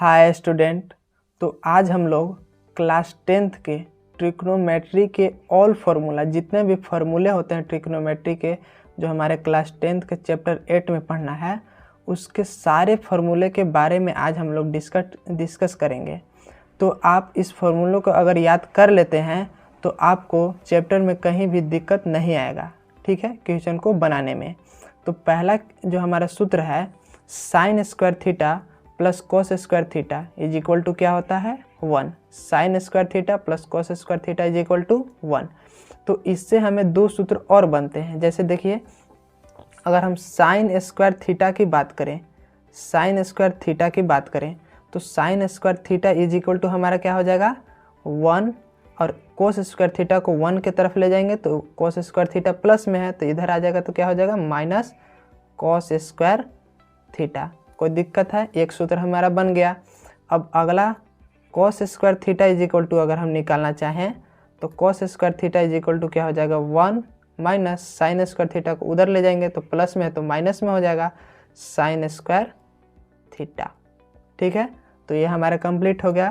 Hi student. तो आज हम लोग क्लास 10th के ट्रिग्नोमेट्री के ऑल फार्मूला, जितने भी फार्मूले होते हैं ट्रिग्नोमेट्री के, जो हमारे क्लास 10th के चैप्टर 8 में पढ़ना है, उसके सारे फार्मूले के बारे में आज हम लोग डिस्कस करेंगे। तो आप इस फार्मूलों को अगर याद कर लेते हैं तो आपको चैप्टर में कहीं भी दिक्कत नहीं आएगा, ठीक है, क्वेश्चन को बनाने में। तो पहला जो हमारा सूत्र है, sine square theta plus cos square theta is equal to क्या होता है 1। Sine square theta plus cos square theta is equal to 1। तो इससे हमें दो सूत्र और बनते हैं। जैसे देखिए, अगर हम साइन स्क्वायर थीटा की बात करें, साइन स्क्वायर थीटा की बात करें तो sine square theta is equal to हमारा क्या हो जाएगा 1, और कोस स्क्वायर थीटा को 1 के तरफ ले जाएंगे तो कोस स्क्वायर थीटा प्लस में है तो इधर आ जाएगा तो क्या हो जाएगा माइनस कोस स्क्वायर थीटा। कोई दिक्कत है? एक सूत्र हमारा बन गया। अब अगला cos square theta is equal to अगर हम निकालना चाहें तो cos square theta is equal to क्या हो जाएगा 1 माइनस साइन स्क्वायर थीटा को उधर ले जाएंगे तो प्लस में है तो माइनस में हो जाएगा साइन स्क्वायर थीटा। ठीक है, तो ये हमारा कंप्लीट हो गया।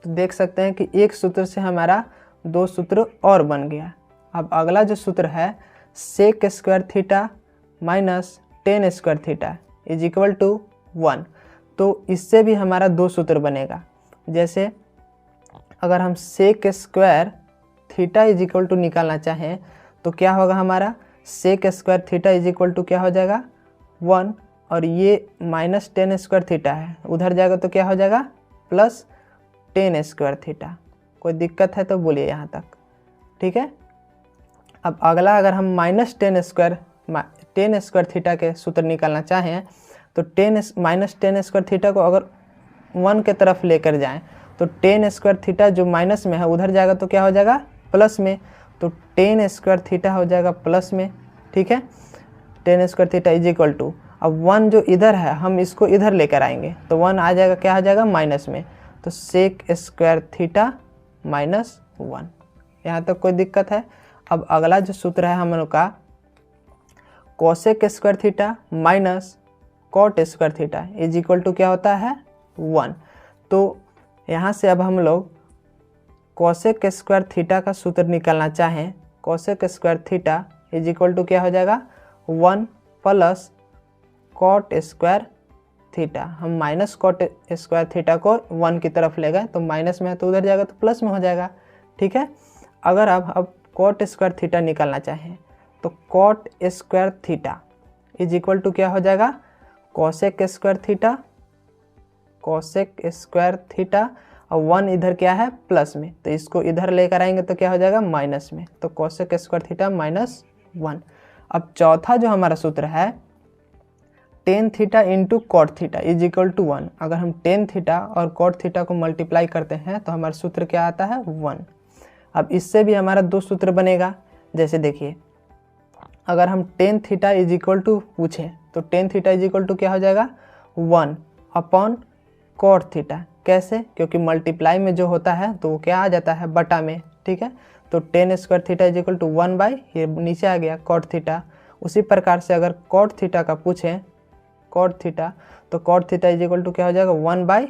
तो देख सकते हैं कि एक सूत्र से हमारा दो सूत्र और बन गया। अब अगला जो सूत्र है, sec square theta minus tan square theta is equal to 1। तो इससे भी हमारा दो सूत्र बनेगा। जैसे अगर हम sec square theta is equal to निकालना चाहें तो क्या होगा हमारा, sec square theta is equal to क्या हो जाएगा 1, और ये माइनस टेन स्क्वायर थीटा है, उधर जाएगा तो क्या हो जाएगा प्लस टेन स्क्वायर थीटा। कोई दिक्कत है तो बोलिए यहाँ तक, ठीक है। अब अगला अगर हम माइनस टेन स्क्वायर थीटा के सूत्र निकालना चाहें तो माइनस टेन स्क्वायर थीटा को अगर 1 के तरफ लेकर जाएं तो टेन स्क्वायर थीटा जो माइनस में है उधर जाएगा तो क्या हो जाएगा प्लस में, तो टेन स्क्वायर थीटा हो जाएगा प्लस में, ठीक है। Tan square theta is equal to, अब 1 जो इधर है हम इसको इधर लेकर आएंगे तो 1 आ जाएगा, क्या आ जाएगा माइनस में, तो सेक स्क्वायर थीटा माइनस 1। यहाँ तक कोई दिक्कत है? अब अगला जो सूत्र है हम लोग का, cosec square theta minus cot square theta is equal to क्या होता है 1। तो यहाँ से अब हम लोग कोसेक स्क्वायर थीटा का सूत्र निकालना चाहें, cosec square theta is equal to क्या हो जाएगा 1 प्लस कॉट स्क्वायर थीटा। हम माइनस कॉट स्क्वायर थीटा को 1 की तरफ ले गए तो माइनस में है तो उधर जाएगा तो प्लस में हो जाएगा, ठीक है। अगर अब कॉट स्क्वायर थीटा निकालना चाहें तो cot square theta is equal to क्या हो जाएगा cosec square theta, cosec square theta, और 1 इधर क्या है प्लस में तो इसको इधर लेकर आएंगे तो क्या हो जाएगा माइनस में, तो कोसेक स्क्वायर थीटा माइनस 1। अब चौथा जो हमारा सूत्र है, tan theta into cot theta is equal to 1। अगर हम टेन थीटा और कॉट थीटा को मल्टीप्लाई करते हैं तो हमारा सूत्र क्या आता है 1। अब इससे भी हमारा दो सूत्र बनेगा। जैसे देखिए, अगर हम tan theta is equal to पूछें तो tan theta is equal to क्या हो जाएगा 1 अपॉन कॉट थीटा। कैसे? क्योंकि मल्टीप्लाई में जो होता है तो वो क्या आ जाता है बटा में, ठीक है। तो tan square theta is equal to 1 by, ये नीचे आ गया कॉट थीटा। उसी प्रकार से अगर कॉट थीटा का पूछें, कॉट थीटा, तो cot theta is equal to क्या हो जाएगा 1 बाई,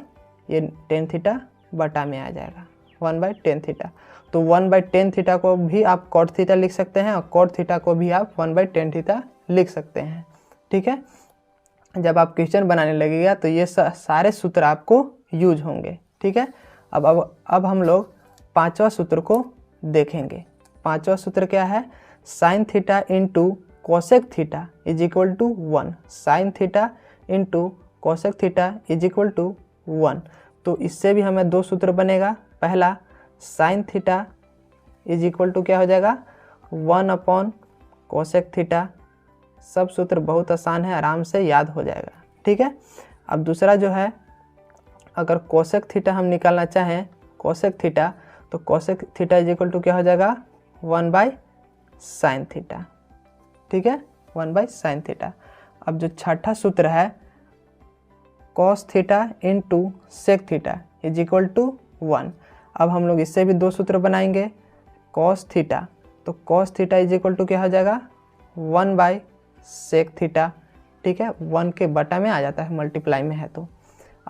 ये टेन थीटा बटा में आ जाएगा 1 बाई टेन थीटा। तो 1 बाई टेन थीटा को भी आप कॉट थीटा लिख सकते हैं और कॉट थीटा को भी आप 1 बाई टेन थीटा लिख सकते हैं, ठीक है। जब आप क्वेश्चन बनाने लगेगा तो ये सारे सूत्र आपको यूज होंगे, ठीक है। अब हम लोग पांचवा सूत्र को देखेंगे। पांचवा सूत्र क्या है, sine theta into cosec theta is equal to 1। Sine theta into cosec theta is equal to 1। तो इससे भी हमें दो सूत्र बनेगा। पहला, sine theta is equal to क्या हो जाएगा 1 अपॉन कोसेक थीटा। सब सूत्र बहुत आसान है, आराम से याद हो जाएगा, ठीक है। अब दूसरा जो है, अगर कोसेक थीटा हम निकालना चाहें, कोसेक थीटा, तो cosec theta is equal to क्या हो जाएगा 1 बाई साइन थीटा, ठीक है, 1 बाई साइन थीटा। अब जो छठा सूत्र है, cos theta into sec theta is equal to 1। अब हम लोग इससे भी दो सूत्र बनाएंगे। कॉस थीटा, तो cos theta is equal to क्या हो जाएगा 1 बाई सेक थीटा, ठीक है, 1 के बटा में आ जाता है मल्टीप्लाई में है तो।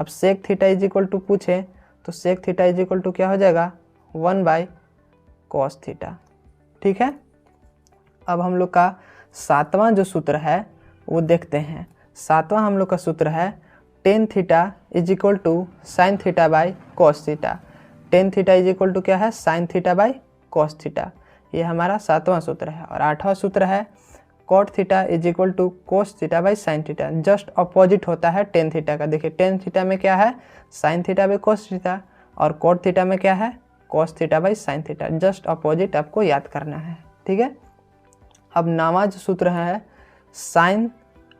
अब sec theta is equal to पूछे तो sec theta is equal to क्या हो जाएगा 1/cos थीटा। ठीक है, अब हम लोग का सातवां जो सूत्र है वो देखते हैं। सातवां हम लोग का सूत्र है tan theta is equal to sine theta by cos theta. Tan theta is equal to क्या है sine theta by cos theta, ये हमारा सातवां सूत्र है। और आठवां सूत्र है cot theta is equal to cos theta by sine theta, just opposite होता है टेन थीटा का। देखिए टेन थीटा में क्या है sine theta by cos theta और कॉट थीटा में क्या है cos theta by sine theta, just opposite आपको याद करना है। ठीक है, अब नवा जो सूत्र है sine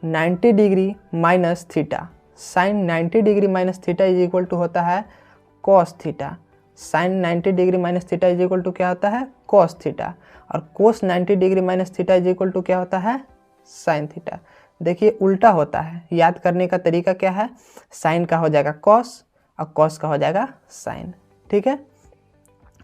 90 degree minus theta. Sine 90 degree minus theta is equal to होता है cos theta. Sine 90 degree minus theta is equal to क्या होता है कॉस थीटा, और cos 90 degree minus theta is equal to क्या होता है साइन थीटा। देखिए उल्टा होता है, याद करने का तरीका क्या है, साइन का हो जाएगा कॉस और कॉस का हो जाएगा साइन। ठीक है,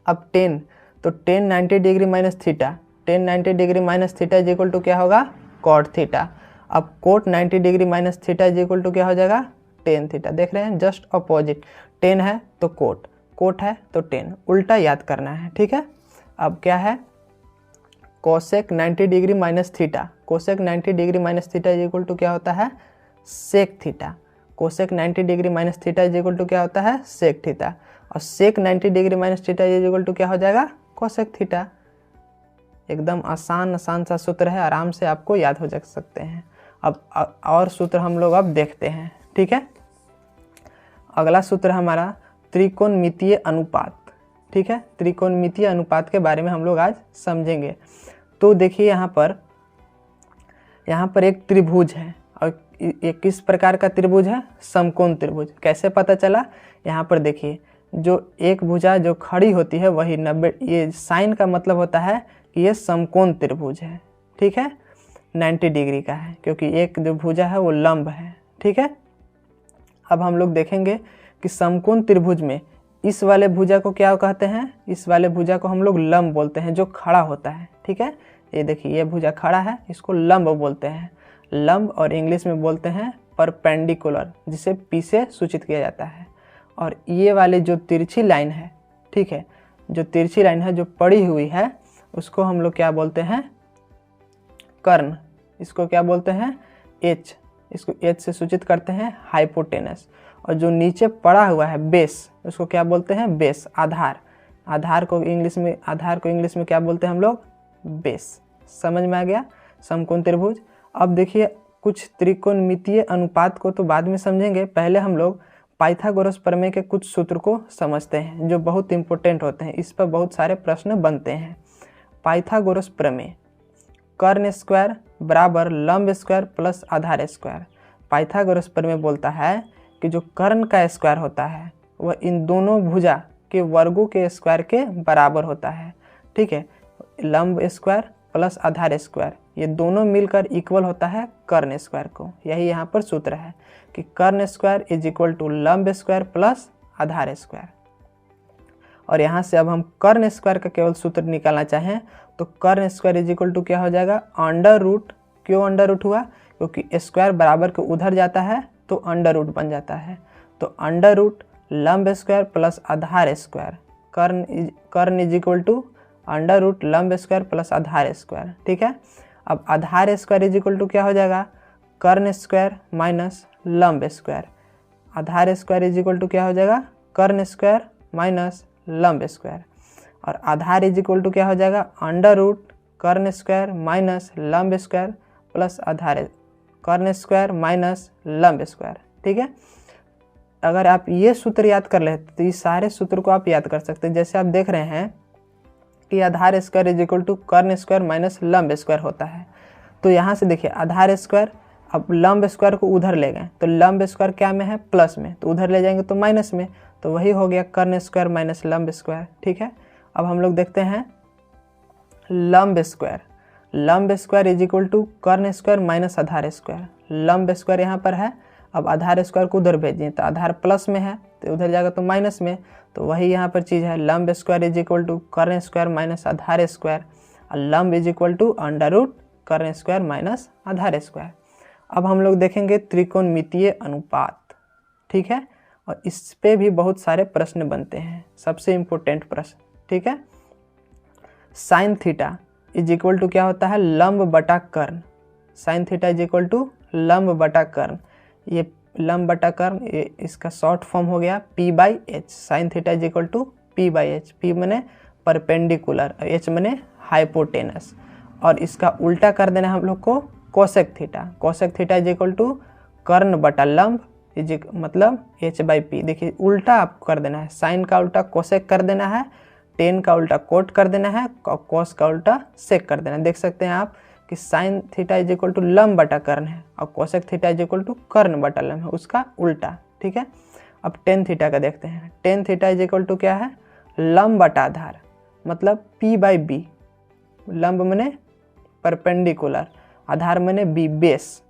अब टेन, तो tan 90 degree minus theta, tan 90 degree minus theta is equal to क्या होगा कॉट थीटा। अब cot 90 degree minus theta is equal to क्या हो जाएगा टेन थीटा। देख रहे हैं जस्ट अपोजिट, टेन है तो कोट, कोट है तो टेन, उल्टा याद करना है। ठीक है, अब क्या है cosec 90 degree minus theta. Cosec 90 degree minus theta is equal to क्या होता है sec theta. Cosec 90 degree minus theta is equal to क्या होता है सेक थीटा, और sec 90 degree minus theta is equal to क्या हो जाएगा कोसेक थीटा। एकदम आसान सा सूत्र है, आराम से आपको याद हो जा सकते हैं। अब और सूत्र हम लोग अब देखते हैं। ठीक है, अगला सूत्र हमारा त्रिकोणमितीय अनुपात। ठीक है, त्रिकोणमितीय अनुपात के बारे में हम लोग आज समझेंगे। तो देखिए यहाँ पर एक त्रिभुज है, और ये किस प्रकार का त्रिभुज है समकोण त्रिभुज। कैसे पता चला, यहाँ पर देखिए जो एक भुजा जो खड़ी होती है वही 90, ये साइन का मतलब होता है कि ये समकोण त्रिभुज है। ठीक है, 90 डिग्री का है क्योंकि एक जो भुजा है वो लंब है। ठीक है, अब हम लोग देखेंगे कि समकोण त्रिभुज में इस वाले भुजा को क्या कहते हैं, इस वाले भुजा को हम लोग लंब बोलते हैं, जो खड़ा होता है। ठीक है, ये देखिए ये भुजा खड़ा है, इसको लंब बोलते हैं। लंब और इंग्लिश में बोलते हैं परपेंडिकुलर, जिसे पी से सूचित किया जाता है। और ये वाले जो तिरछी लाइन है, ठीक है, जो तिरछी लाइन है जो पड़ी हुई है उसको हम लोग क्या बोलते हैं कर्ण। इसको क्या बोलते हैं एच, इसको एच से सूचित करते हैं हाइपोटेनस। और जो नीचे पड़ा हुआ है बेस, उसको क्या बोलते हैं बेस, आधार। आधार को इंग्लिश में क्या बोलते हैं हम लोग बेस। समझ में आ गया समकोण त्रिभुज। अब देखिए कुछ त्रिकोणमितीय अनुपात को तो बाद में समझेंगे, पहले हम लोग पाइथागोरस प्रमेय के कुछ सूत्र को समझते हैं जो बहुत इंपॉर्टेंट होते हैं, इस पर बहुत सारे प्रश्न बनते हैं। पाइथागोरस प्रमेय, कर्ण स्क्वायर बराबर लंब स्क्वायर प्लस आधार स्क्वायर। पाइथागोरस प्रमेय बोलता है कि जो कर्ण का स्क्वायर होता है वह इन दोनों भुजा के वर्गों के स्क्वायर के बराबर होता है। ठीक है, लंब स्क्वायर प्लस आधार स्क्वायर ये दोनों मिलकर इक्वल होता है कर्ण स्क्वायर को। यही यहाँ पर सूत्र है कि कर्ण स्क्वायर इज इक्वल टू लंब स्क्वायर प्लस आधार स्क्वायर। और यहाँ से अब हम कर्ण स्क्वायर का केवल सूत्र निकालना चाहें तो कर्ण स्क्वायर इज इक्वल टू क्या हो जाएगा अंडर रूट। क्यों अंडर रूट हुआ, क्योंकि स्क्वायर बराबर के उधर जाता है तो अंडर रूट बन जाता है। तो अंडर रूट लंब स्क्वायर प्लस आधार स्क्वायर, कर्ण is equal to under root लंब स्क्वायर प्लस आधार स्क्वायर। ठीक है, अब आधार स्क्वायर इज इक्वल टू क्या हो जाएगा कर्ण स्क्वायर माइनस लंब स्क्वायर। आधार स्क्वायर इज इक्वल टू क्या हो जाएगा कर्ण स्क्वायर माइनस लंब स्क्वायर। और आधार इज इक्वल टू क्या हो जाएगा अंडर रूट कर्ण स्क्वायर माइनस लंब स्क्वायर प्लस आधार कर्ण स्क्वायर माइनस लंब स्क्वायर। ठीक है, अगर आप ये सूत्र याद कर लेते तो ये सारे सूत्र को आप याद कर सकते हैं। जैसे आप देख रहे हैं कि आधार स्क्वायर इज इक्वल टू कर्ण स्क्वायर माइनस लंब स्क्वायर होता है। तो यहाँ से देखिए आधार स्क्वायर, अब लंब स्क्वायर को उधर ले गए तो लंब स्क्वायर क्या में है प्लस में, तो उधर ले जाएंगे तो माइनस में, तो वही हो गया कर्ण स्क्वायर माइनस लंब स्क्वायर। ठीक है, अब हम लोग देखते हैं लंब स्क्वायर। लंब स्क्वायर इज इक्वल टू कर्ण स्क्वायर माइनस आधार स्क्वायर। लंब स्क्वायर यहाँ पर है, अब आधार स्क्वायर को उधर भेजिए तो आधार प्लस में है तो उधर जाएगा तो माइनस में, तो वही यहाँ पर चीज़ है लंब स्क्वायर इज इक्वल टू कर्ण स्क्वायर माइनस आधार स्क्वायर, और लंब is equal to under root कर्ण स्क्वायर माइनस आधार स्क्वायर। अब हम लोग देखेंगे त्रिकोणमितीय अनुपात। ठीक है, और इस पे भी बहुत सारे प्रश्न बनते हैं, सबसे इम्पोर्टेंट प्रश्न, ठीक है। Sine theta is equal to क्या होता है, लंब बटा कर्ण। Sine theta is equal to लंब बटा कर्ण। ये लंब बटा कर्ण, ये इसका शॉर्ट फॉर्म हो गया P by H. Sine theta is equal to P by H. P मने परपेंडिकुलर, H मने हाइपोटेनस, और इसका उल्टा कर देना हम लोग को cosec theta. Cosec theta is equal to कर्ण बटा लंब मतलब H बाई P। देखिए उल्टा आपको कर देना है, साइन का उल्टा कोसेक कर देना है, टेन का उल्टा कोट कर देना है, कॉस का उल्टा सेक कर देना है। देख सकते हैं आप कि sine theta is equal to लंब बटा कर्ण है और cosec theta is equal to कर्ण बटा लंब है, उसका उल्टा, ठीक है। अब टेन थीटा का देखते हैं। Tan theta is equal to क्या है, लंब बटा आधार मतलब P बाई बी। लंब मने परपेंडिकुलर, आधार मने B बेस,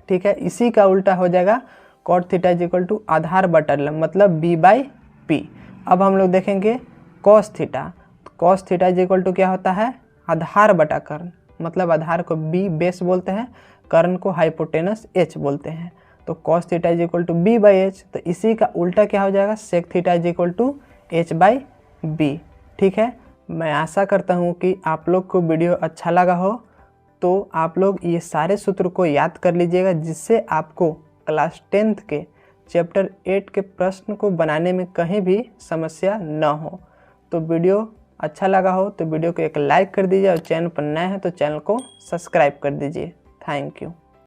ठीक है। इसी का उल्टा हो जाएगा cot theta is equal to आधार बटा लंब मतलब B बाई P। अब हम लोग देखेंगे cos theta. Cos theta is equal to क्या होता है, आधार बटा कर्ण मतलब आधार को B बेस बोलते हैं, कर्ण को हाइपोटेनस H बोलते हैं। तो cos theta is equal to B by H. तो इसी का उल्टा क्या हो जाएगा, sec theta is equal to H by B, ठीक है। मैं आशा करता हूँ कि आप लोग को वीडियो अच्छा लगा हो, तो आप लोग ये सारे सूत्र को याद कर लीजिएगा, जिससे आपको क्लास 10th के चैप्टर 8 के प्रश्न को बनाने में कहीं भी समस्या न हो। तो वीडियो अच्छा लगा हो तो वीडियो को एक लाइक कर दीजिए, और चैनल पर नए हैं तो चैनल को सब्सक्राइब कर दीजिए। Thank you.